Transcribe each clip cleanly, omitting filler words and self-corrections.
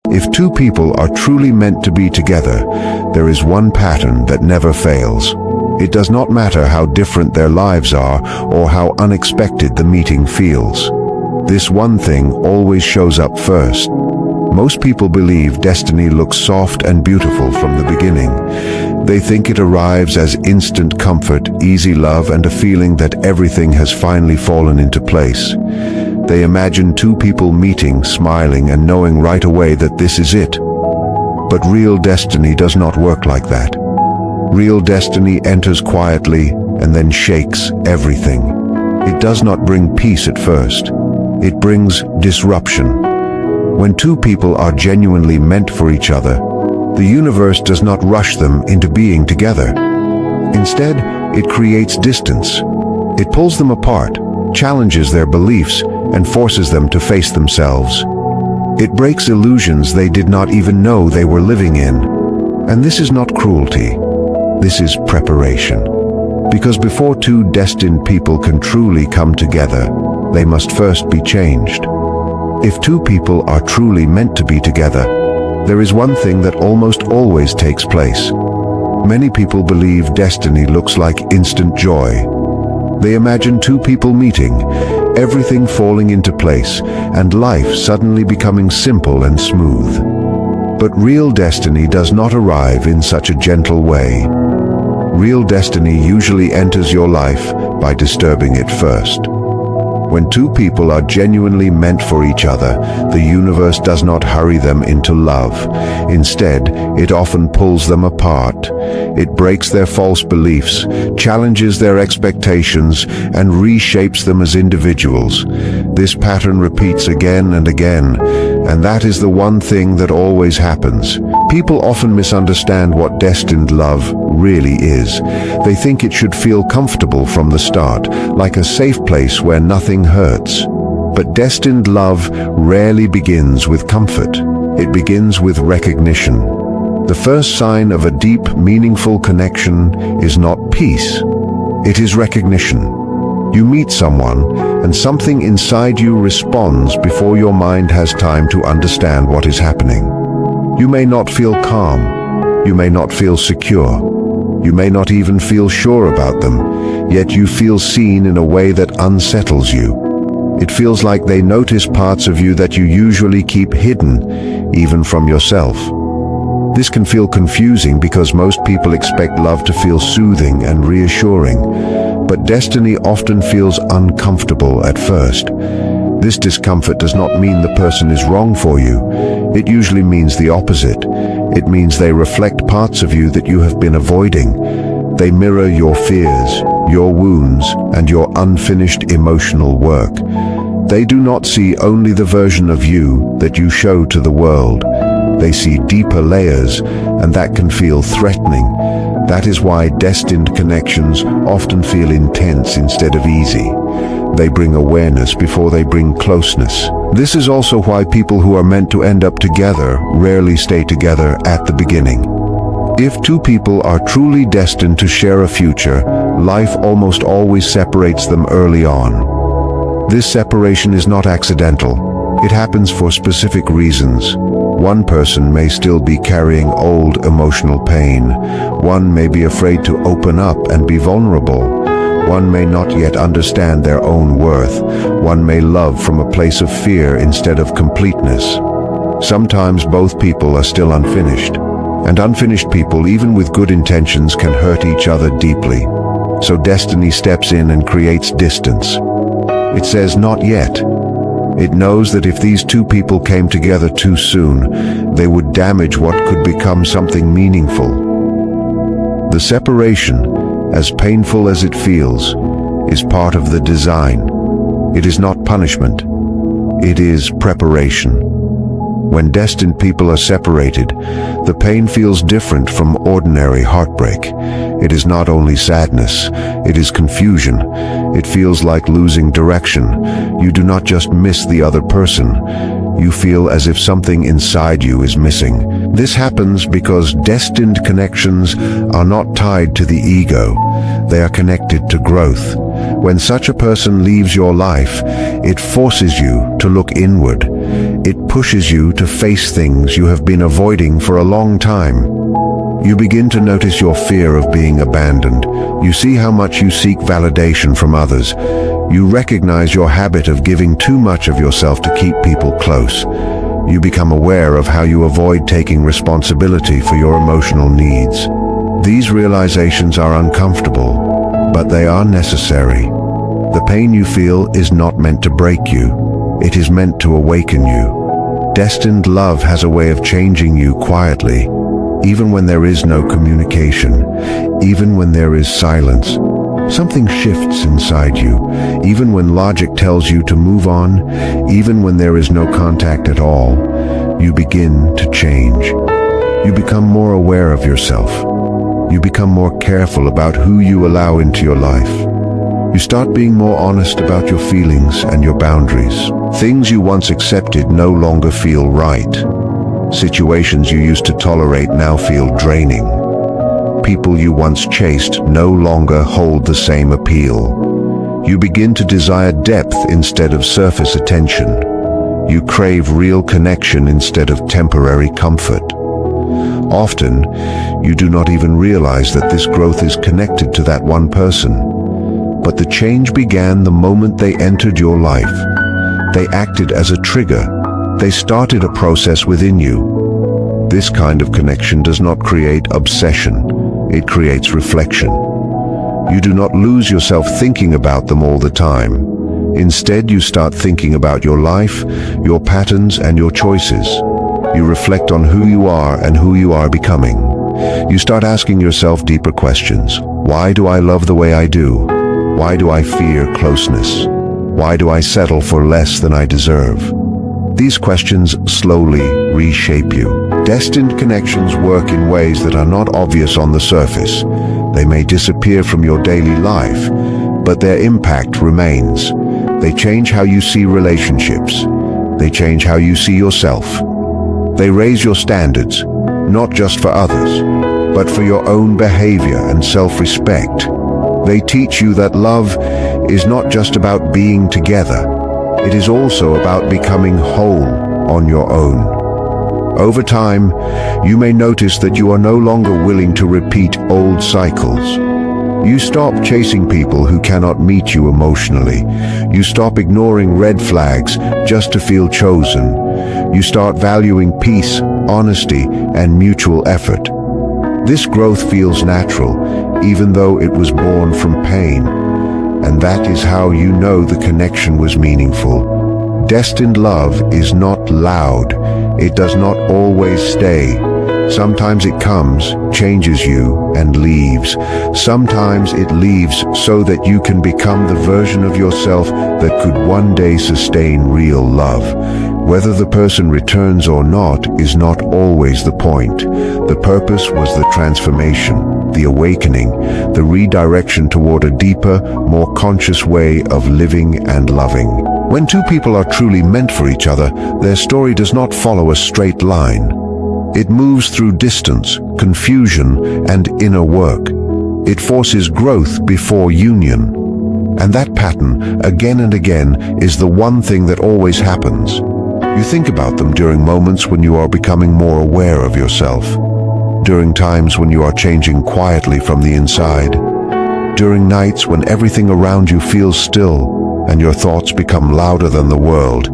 If two people are truly meant to be together, there is one pattern that never fails. It does not matter how different their lives are or how unexpected the meeting feels. This one thing always shows up first. Most people believe destiny looks soft and beautiful from the beginning. They think it arrives as instant comfort, easy love, and a feeling that everything has finally fallen into place. They imagine two people meeting, smiling, and knowing right away that this is it. But real destiny does not work like that. Real destiny enters quietly and then shakes everything. It does not bring peace at first. It brings disruption. When two people are genuinely meant for each other, the universe does not rush them into being together. Instead, it creates distance. It pulls them apart, challenges their beliefs, and forces them to face themselves. It breaks illusions they did not even know they were living in. And this is not cruelty. This is preparation. Because before two destined people can truly come together, they must first be changed. If two people are truly meant to be together, there is one thing that almost always takes place. Many people believe destiny looks like instant joy. They imagine two people meeting, everything falling into place, and life suddenly becoming simple and smooth. But real destiny does not arrive in such a gentle way. Real destiny usually enters your life by disturbing it first. When two people are genuinely meant for each other, the universe does not hurry them into love. Instead, it often pulls them apart. It breaks their false beliefs, challenges their expectations, and reshapes them as individuals. This pattern repeats again and again, and that is the one thing that always happens. People often misunderstand what destined love really is. They think it should feel comfortable from the start, like a safe place where nothing hurts. But destined love rarely begins with comfort. It begins with recognition. The first sign of a deep, meaningful connection is not peace. It is recognition. You meet someone, and something inside you responds before your mind has time to understand what is happening. You may not feel calm. You may not feel secure. You may not even feel sure about them, yet you feel seen in a way that unsettles you. It feels like they notice parts of you that you usually keep hidden, even from yourself. This can feel confusing because most people expect love to feel soothing and reassuring, but destiny often feels uncomfortable at first. This discomfort does not mean the person is wrong for you. It usually means the opposite. It means they reflect parts of you that you have been avoiding. They mirror your fears, your wounds, and your unfinished emotional work. They do not see only the version of you that you show to the world. They see deeper layers, and that can feel threatening. That is why destined connections often feel intense instead of easy. They bring awareness before they bring closeness. This is also why people who are meant to end up together rarely stay together at the beginning. If two people are truly destined to share a future, life almost always separates them early on. This separation is not accidental. It happens for specific reasons. One person may still be carrying old emotional pain. One may be afraid to open up and be vulnerable. One may not yet understand their own worth. One may love from a place of fear instead of completeness. Sometimes both people are still unfinished. And unfinished people, even with good intentions, can hurt each other deeply. So destiny steps in and creates distance. It says, not yet. It knows that if these two people came together too soon, they would damage what could become something meaningful. The separation, as painful as it feels, is part of the design. It is not punishment. It is preparation. When destined people are separated, the pain feels different from ordinary heartbreak. It is not only sadness, it is confusion. It feels like losing direction. You do not just miss the other person. You feel as if something inside you is missing. This happens because destined connections are not tied to the ego. They are connected to growth. When such a person leaves your life, it forces you to look inward. It pushes you to face things you have been avoiding for a long time. You begin to notice your fear of being abandoned. You see how much you seek validation from others. You recognize your habit of giving too much of yourself to keep people close. You become aware of how you avoid taking responsibility for your emotional needs. These realizations are uncomfortable, but they are necessary. The pain you feel is not meant to break you. It is meant to awaken you. Destined love has a way of changing you quietly, even when there is no communication, even when there is silence. Something shifts inside you, even when logic tells you to move on, even when there is no contact at all. You begin to change. You become more aware of yourself. You become more careful about who you allow into your life. You start being more honest about your feelings and your boundaries. Things you once accepted no longer feel right. Situations you used to tolerate now feel draining. People you once chased no longer hold the same appeal. You begin to desire depth instead of surface attention. You crave real connection instead of temporary comfort. Often, you do not even realize that this growth is connected to that one person. But the change began the moment they entered your life. They acted as a trigger. They started a process within you. This kind of connection does not create obsession. It creates reflection. You do not lose yourself thinking about them all the time. Instead, you start thinking about your life, your patterns, and your choices. You reflect on who you are and who you are becoming. You start asking yourself deeper questions. Why do I love the way I do? Why do I fear closeness? Why do I settle for less than I deserve? These questions slowly reshape you. Destined connections work in ways that are not obvious on the surface. They may disappear from your daily life, but their impact remains. They change how you see relationships. They change how you see yourself. They raise your standards, not just for others, but for your own behavior and self-respect. They teach you that love is not just about being together. It is also about becoming whole on your own. Over time, you may notice that you are no longer willing to repeat old cycles. You stop chasing people who cannot meet you emotionally. You stop ignoring red flags just to feel chosen. You start valuing peace, honesty, and mutual effort. This growth feels natural, even though it was born from pain. And that is how you know the connection was meaningful. Destined love is not loud. It does not always stay. Sometimes it comes, changes you, and leaves. Sometimes it leaves so that you can become the version of yourself that could one day sustain real love. Whether the person returns or not is not always the point. The purpose was the transformation, the awakening, the redirection toward a deeper, more conscious way of living and loving. When two people are truly meant for each other, their story does not follow a straight line. It moves through distance, confusion, and inner work. It forces growth before union. And that pattern, again and again, is the one thing that always happens. You think about them during moments when you are becoming more aware of yourself, during times when you are changing quietly from the inside, during nights when everything around you feels still and your thoughts become louder than the world.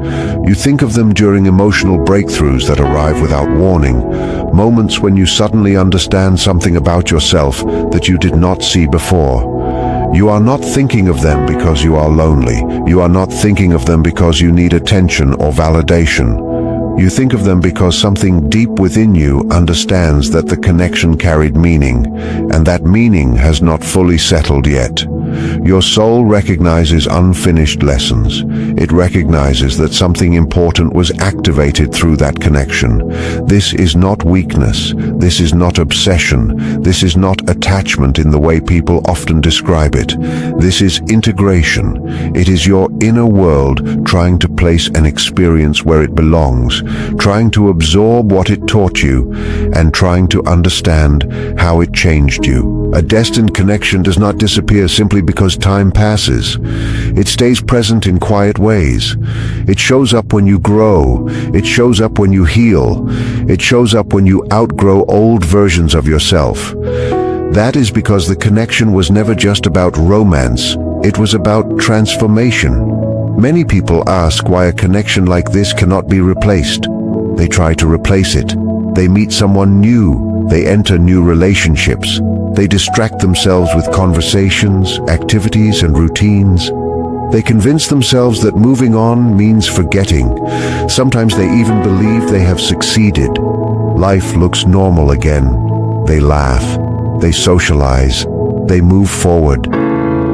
You think of them during emotional breakthroughs that arrive without warning, moments when you suddenly understand something about yourself that you did not see before. You are not thinking of them because you are lonely. You are not thinking of them because you need attention or validation. You think of them because something deep within you understands that the connection carried meaning, and that meaning has not fully settled yet. Your soul recognizes unfinished lessons. It recognizes that something important was activated through that connection. This is not weakness. This is not obsession. This is not attachment in the way people often describe it. This is integration. It is your inner world trying to place an experience where it belongs, trying to absorb what it taught you, and trying to understand how it changed you. A destined connection does not disappear simply because time passes. It stays present in quiet ways. It shows up when you grow. It shows up when you heal. It shows up when you outgrow old versions of yourself. That is because the connection was never just about romance. It was about transformation. Many people ask why a connection like this cannot be replaced. They try to replace it. They meet someone new. They enter new relationships. They distract themselves with conversations, activities, and routines. They convince themselves that moving on means forgetting. Sometimes they even believe they have succeeded. Life looks normal again. They laugh. They socialize. They move forward.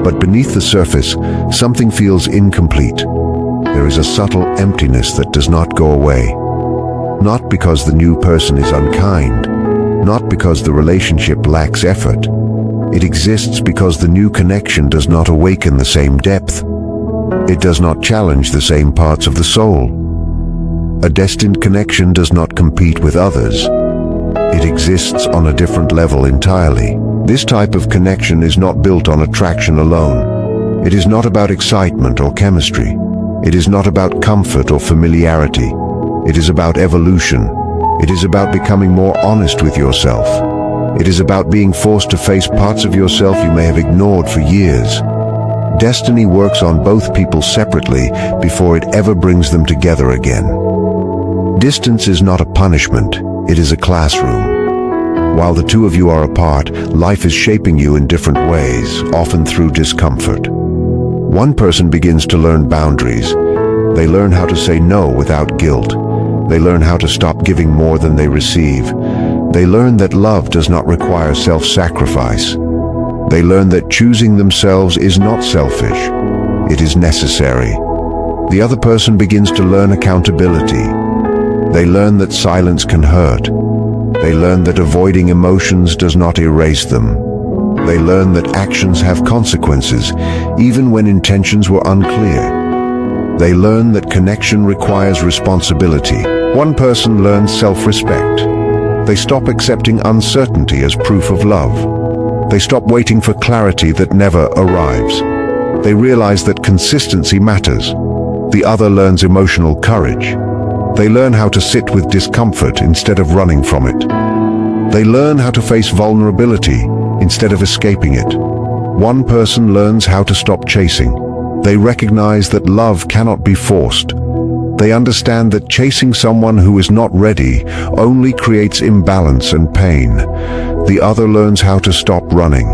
But beneath the surface, something feels incomplete. There is a subtle emptiness that does not go away. Not because the new person is unkind. Not because the relationship lacks effort. It exists because the new connection does not awaken the same depth. It does not challenge the same parts of the soul. A destined connection does not compete with others. It exists on a different level entirely. This type of connection is not built on attraction alone. It is not about excitement or chemistry. It is not about comfort or familiarity. It is about evolution. It is about becoming more honest with yourself. It is about being forced to face parts of yourself you may have ignored for years. Destiny works on both people separately before it ever brings them together again. Distance is not a punishment, it is a classroom. While the two of you are apart, life is shaping you in different ways, often through discomfort. One person begins to learn boundaries. They learn how to say no without guilt. They learn how to stop giving more than they receive. They learn that love does not require self-sacrifice. They learn that choosing themselves is not selfish. It is necessary. The other person begins to learn accountability. They learn that silence can hurt. They learn that avoiding emotions does not erase them. They learn that actions have consequences, even when intentions were unclear. They learn that connection requires responsibility. One person learns self-respect. They stop accepting uncertainty as proof of love. They stop waiting for clarity that never arrives. They realize that consistency matters. The other learns emotional courage. They learn how to sit with discomfort instead of running from it. They learn how to face vulnerability instead of escaping it. One person learns how to stop chasing. They recognize that love cannot be forced. They understand that chasing someone who is not ready only creates imbalance and pain. The other learns how to stop running.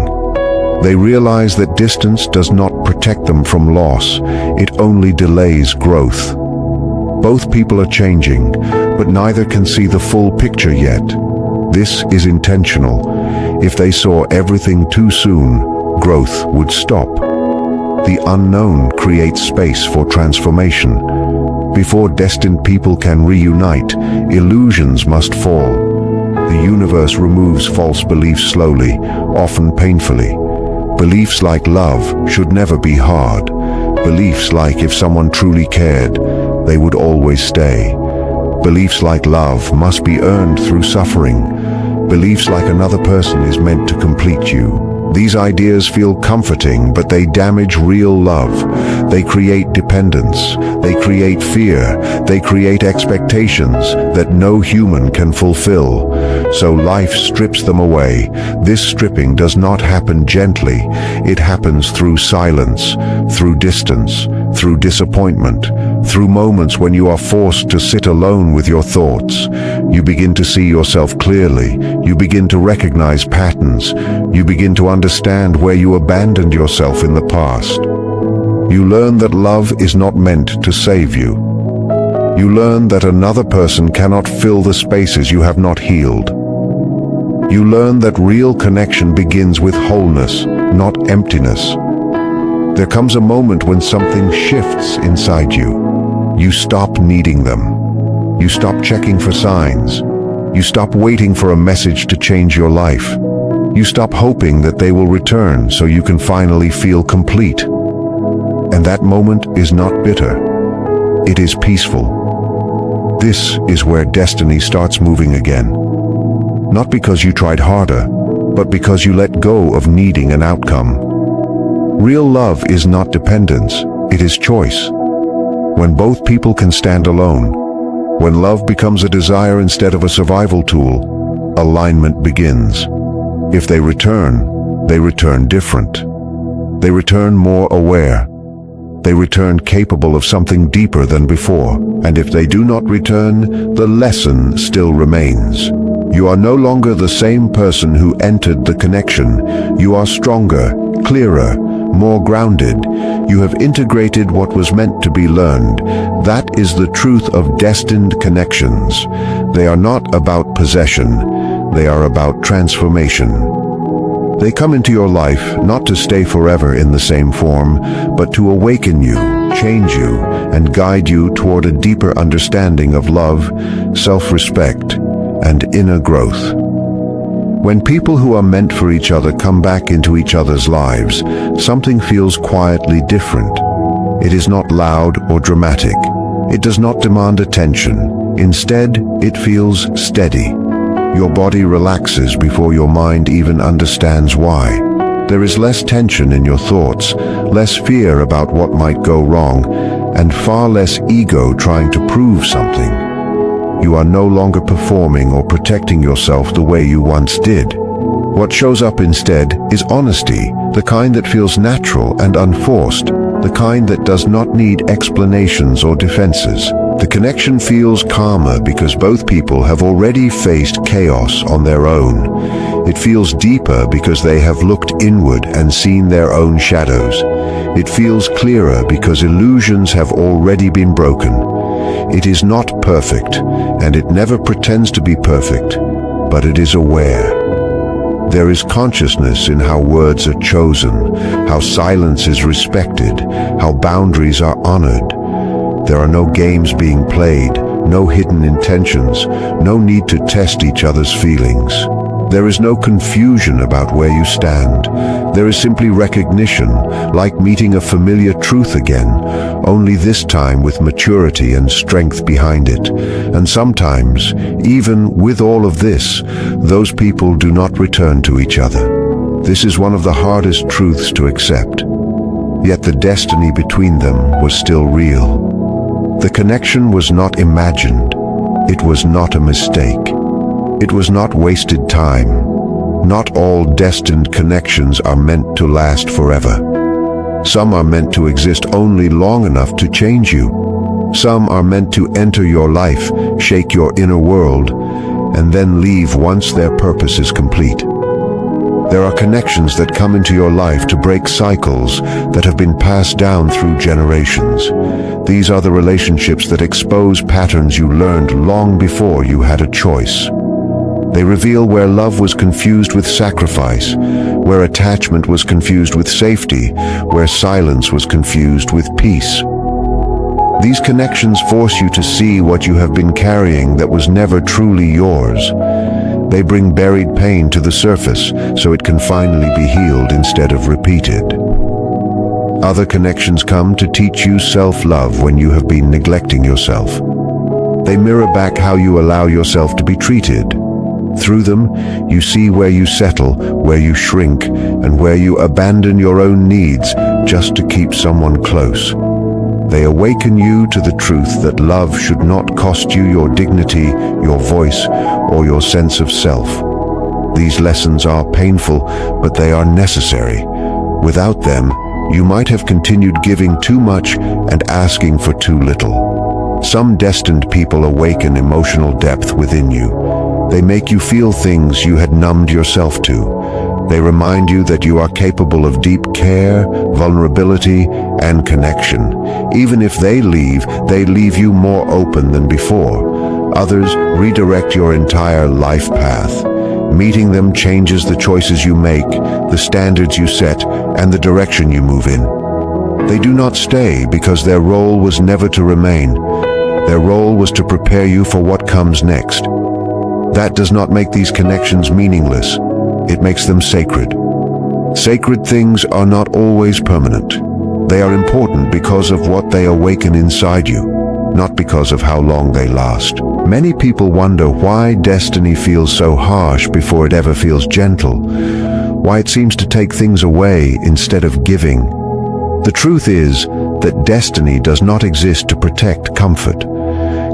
They realize that distance does not protect them from loss. It only delays growth. Both people are changing, but neither can see the full picture yet. This is intentional. If they saw everything too soon, growth would stop. The unknown creates space for transformation. Before destined people can reunite, illusions must fall. The universe removes false beliefs slowly, often painfully. Beliefs like love should never be hard. Beliefs like if someone truly cared, they would always stay. Beliefs like love must be earned through suffering. Beliefs like another person is meant to complete you. These ideas feel comforting, but they damage real love. They create dependence. They create fear. They create expectations that no human can fulfill. So life strips them away. This stripping does not happen gently. It happens through silence, through distance, through disappointment, through moments when you are forced to sit alone with your thoughts. You begin to see yourself clearly. You begin to recognize patterns. You begin to understand where you abandoned yourself in the past. You learn that love is not meant to save you. You learn that another person cannot fill the spaces you have not healed. You learn that real connection begins with wholeness, not emptiness. There comes a moment when something shifts inside you. You stop needing them. You stop checking for signs. You stop waiting for a message to change your life. You stop hoping that they will return so you can finally feel complete. And that moment is not bitter. It is peaceful. This is where destiny starts moving again. Not because you tried harder, but because you let go of needing an outcome. Real love is not dependence. It is choice. When both people can stand alone, when love becomes a desire instead of a survival tool, alignment begins. If they return different. They return more aware. They return capable of something deeper than before. And if they do not return, the lesson still remains. You are no longer the same person who entered the connection. You are stronger, clearer, more grounded. You have integrated what was meant to be learned. That is the truth of destined connections. They are not about possession. They are about transformation. They come into your life not to stay forever in the same form, but to awaken you, change you, and guide you toward a deeper understanding of love, self-respect, and inner growth. When people who are meant for each other come back into each other's lives, something feels quietly different. It is not loud or dramatic. It does not demand attention. Instead, it feels steady. Your body relaxes before your mind even understands why. There is less tension in your thoughts, less fear about what might go wrong, and far less ego trying to prove something. You are no longer performing or protecting yourself the way you once did. What shows up instead is honesty, the kind that feels natural and unforced, the kind that does not need explanations or defenses. The connection feels calmer because both people have already faced chaos on their own. It feels deeper because they have looked inward and seen their own shadows. It feels clearer because illusions have already been broken. It is not perfect, and it never pretends to be perfect, but it is aware. There is consciousness in how words are chosen, how silence is respected, how boundaries are honored. There are no games being played, no hidden intentions, no need to test each other's feelings. There is no confusion about where you stand. There is simply recognition, like meeting a familiar truth again, only this time with maturity and strength behind it. And sometimes, even with all of this, those people do not return to each other. This is one of the hardest truths to accept. Yet the destiny between them was still real. The connection was not imagined. It was not a mistake. It was not wasted time. Not all destined connections are meant to last forever. Some are meant to exist only long enough to change you. Some are meant to enter your life, shake your inner world, and then leave once their purpose is complete. There are connections that come into your life to break cycles that have been passed down through generations. These are the relationships that expose patterns you learned long before you had a choice. They reveal where love was confused with sacrifice, where attachment was confused with safety, where silence was confused with peace. These connections force you to see what you have been carrying that was never truly yours. They bring buried pain to the surface so it can finally be healed instead of repeated. Other connections come to teach you self-love when you have been neglecting yourself. They mirror back how you allow yourself to be treated. Through them, you see where you settle, where you shrink, and where you abandon your own needs just to keep someone close. They awaken you to the truth that love should not cost you your dignity, your voice, or your sense of self. These lessons are painful, but they are necessary. Without them, you might have continued giving too much and asking for too little. Some destined people awaken emotional depth within you. They make you feel things you had numbed yourself to. They remind you that you are capable of deep care, vulnerability, and connection. Even if they leave you more open than before. Others redirect your entire life path. Meeting them changes the choices you make, the standards you set, and the direction you move in. They do not stay because their role was never to remain. Their role was to prepare you for what comes next. That does not make these connections meaningless. It makes them sacred. Sacred things are not always permanent. They are important because of what they awaken inside you, not because of how long they last. Many people wonder why destiny feels so harsh before it ever feels gentle, why it seems to take things away instead of giving. The truth is, that destiny does not exist to protect comfort.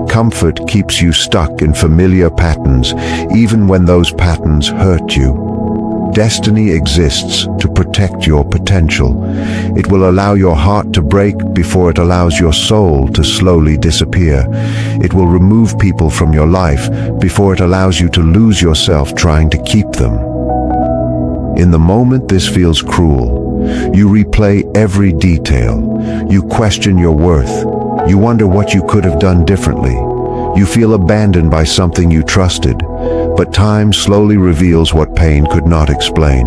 Comfort keeps you stuck in familiar patterns, even when those patterns hurt you. Destiny exists to protect your potential. It will allow your heart to break before it allows your soul to slowly disappear. It will remove people from your life before it allows you to lose yourself trying to keep them. In the moment this feels cruel, you replay every detail. You question your worth. You wonder what you could have done differently. You feel abandoned by something you trusted. But time slowly reveals what pain could not explain.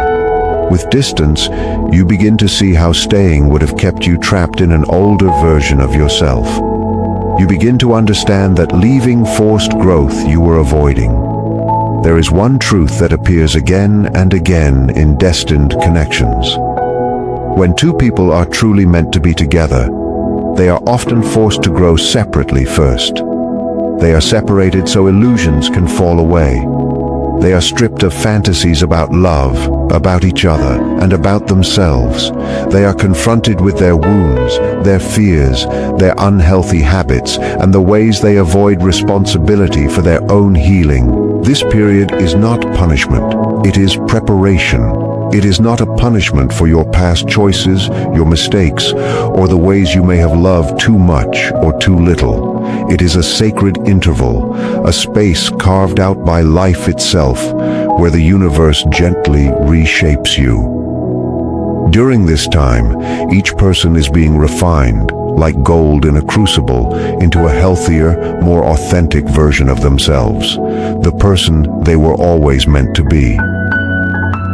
With distance, you begin to see how staying would have kept you trapped in an older version of yourself. You begin to understand that leaving forced growth you were avoiding. There is one truth that appears again and again in destined connections. When two people are truly meant to be together, they are often forced to grow separately first. They are separated so illusions can fall away. They are stripped of fantasies about love, about each other, and about themselves. They are confronted with their wounds, their fears, their unhealthy habits, and the ways they avoid responsibility for their own healing. This period is not punishment, it is preparation. It is not a punishment for your past choices, your mistakes, or the ways you may have loved too much or too little. It is a sacred interval, a space carved out by life itself, where the universe gently reshapes you. During this time, each person is being refined, like gold in a crucible, into a healthier, more authentic version of themselves, the person they were always meant to be.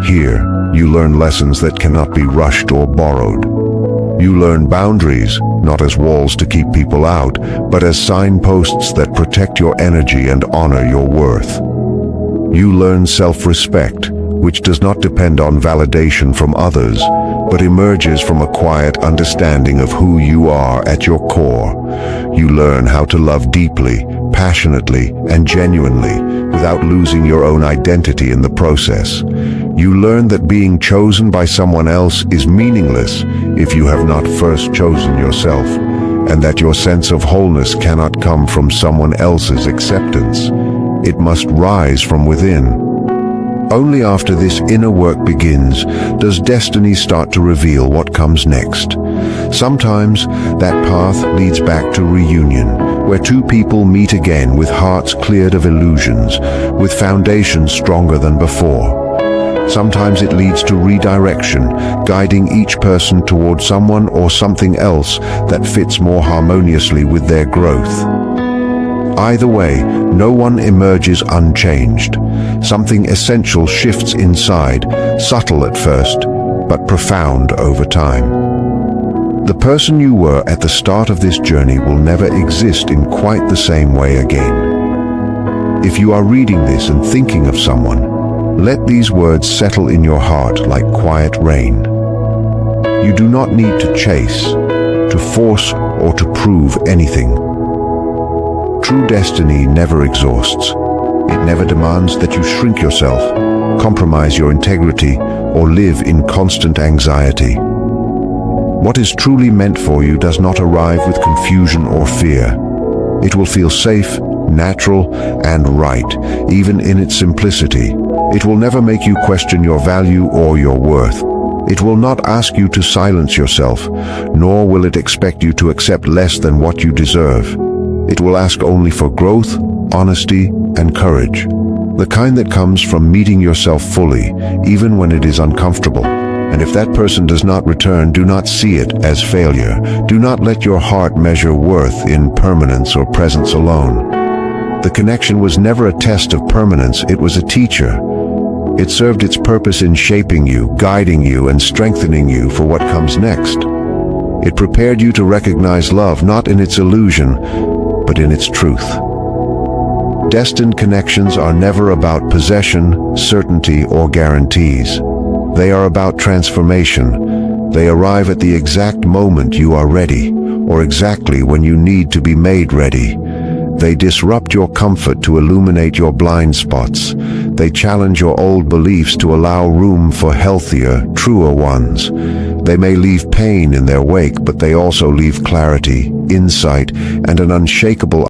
Here, you learn lessons that cannot be rushed or borrowed. You learn boundaries, not as walls to keep people out, but as signposts that protect your energy and honor your worth. You learn self-respect, which does not depend on validation from others, but emerges from a quiet understanding of who you are at your core. You learn how to love deeply, passionately, and genuinely, without losing your own identity in the process. You learn that being chosen by someone else is meaningless if you have not first chosen yourself, and that your sense of wholeness cannot come from someone else's acceptance. It must rise from within. Only after this inner work begins does destiny start to reveal what comes next. Sometimes that path leads back to reunion, where two people meet again with hearts cleared of illusions, with foundations stronger than before. Sometimes it leads to redirection, guiding each person toward someone or something else that fits more harmoniously with their growth. Either way, no one emerges unchanged. Something essential shifts inside, subtle at first, but profound over time. The person you were at the start of this journey will never exist in quite the same way again. If you are reading this and thinking of someone, let these words settle in your heart like quiet rain. You do not need to chase, to force, or to prove anything. True destiny never exhausts. It never demands that you shrink yourself, compromise your integrity, or live in constant anxiety. What is truly meant for you does not arrive with confusion or fear. It will feel safe, natural, and right, even in its simplicity. It will never make you question your value or your worth. It will not ask you to silence yourself, nor will it expect you to accept less than what you deserve. It will ask only for growth, honesty, and courage. The kind that comes from meeting yourself fully, even when it is uncomfortable. And if that person does not return, do not see it as failure. Do not let your heart measure worth in permanence or presence alone. The connection was never a test of permanence, it was a teacher. It served its purpose in shaping you, guiding you, and strengthening you for what comes next. It prepared you to recognize love not in its illusion, but in its truth. Destined connections are never about possession, certainty, or guarantees. They are about transformation. They arrive at the exact moment you are ready, or exactly when you need to be made ready. They disrupt your comfort to illuminate your blind spots. They challenge your old beliefs to allow room for healthier, truer ones. They may leave pain in their wake, but they also leave clarity, insight, and an unshakable